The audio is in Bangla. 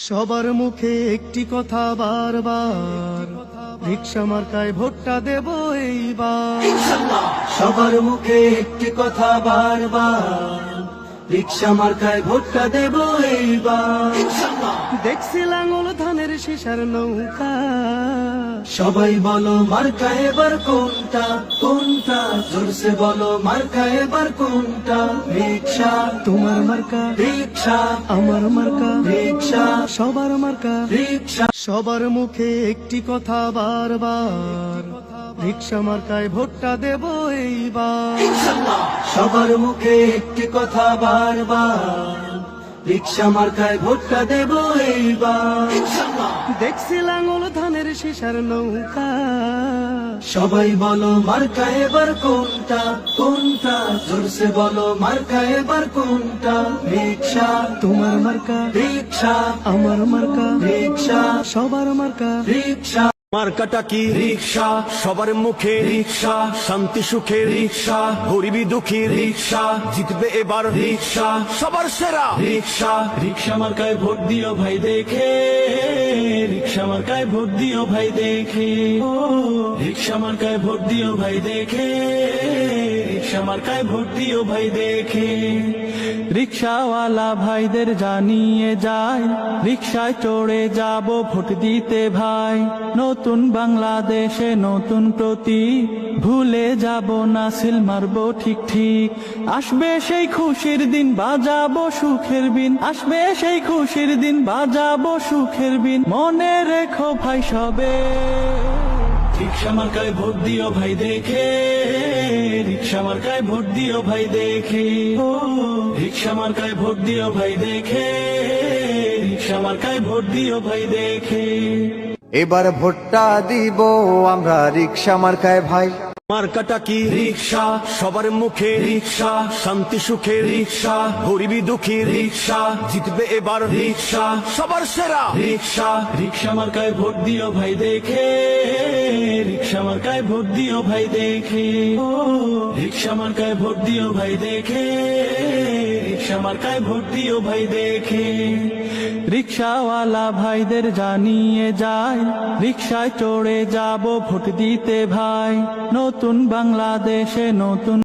সবার মুখে একটি কথা বারবার, রিকশা মার্কায় ভোটটা দেব এইবার। সবার মুখে একটি কথা বারবার, রিকশা মার্কায় ভোটটা দেব এইবার। দেখছি লাঙল ধানের শিশার নৌকা, সবাই বলো মার্কা এবার কোনটা কোনটা, জোরসে বলো মার্কা এবার কোনটা। রিকশা তোমার মার্কা, রিকশা আমার মার্কা, রিকশা সবার মার্কা। রিকশা। সবার মুখে একটি কথা বারবার, রিকশা মার্কায় ভোটটা দেব এইবার। সবার মুখে একটি কথা বারবার, রিকশা মার্কায় ভোটটা দেব এইবার। দেখছি লাঙল ধানের শিশার নৌকা, সবাই বলো মার্কা এবার কোনটা কোনটা, জোরসে বলো মার্কা এবার কোনটা। রিকশা তোমার মার্কা, রিকশা আমার মার্কা, রিকশা সবার মার্কা। রিকশা। মার্কাটা কি রিকশা, সবার মুখে রিকশা, শান্তি সুখে রিকশা, গরিবি দুঃখী রিকশা, জিতবে এবার রিকশা, সবার সেরা রিকশা। রিকশা মার্কায় ভোট দিও ভাই দেখে, রিকশা মার্কায় ভোট দিও ভাই দেখে, রিকশা মার্কায় ভোট দিও ভাই দেখে, রিকশা মার্কায় ভোট দিও ভাই দেখে। রিকশাওয়ালা ভাইদের জানিয়ে যায়, রিকশায় চড়ে যাব ভোট দিতে ভাই। নতুন বাংলাদেশে নতুন প্রতীক, ভুলে যাব না সিল মারবো ঠিক ঠিক। আসবে সেই খুশির দিন, বাজাবো সুখের বিন, আসবে সেই খুশির দিন, বাজাবো সুখের বিন, মনে রেখো ভাই সবে। রিকশা মার্কায় ভোট দিও ভাই দেখে, রিকশা মার্কায় ভোট দিও ভাই দেখে, রিকশা মার্কায় ভোট দিও ভাই দেখে, রিকশা মার্কায় ভোট দিও ভাই দেখে। এবার ভোটটা দিব আমরা রিকশা মার্কায় ভাই। মার্কাটা কি রিকশা, সবার মুখে রিকশা, শান্তি সুখে রিকশা, গরিবি দুঃখী রিকশা, জিতবে এবার রিকশা, সবার সেরা রিকশা। রিকশা মার্কায় ভোট দিও ভাই দেখে, রিকশা মার্কায় ভোট দিও ভাই দেখে, রিকশা মার্কায় ভোট দিও ভাই দেখে, রিকশা মার্কায় ভোট দিও ভাই দেখে। রিকশাওয়ালা ভাইদের জানিয়ে যায়, রিকশায় চড়ে যাব ভোট দিতে ভাই। নতুন বাংলাদেশে নতুন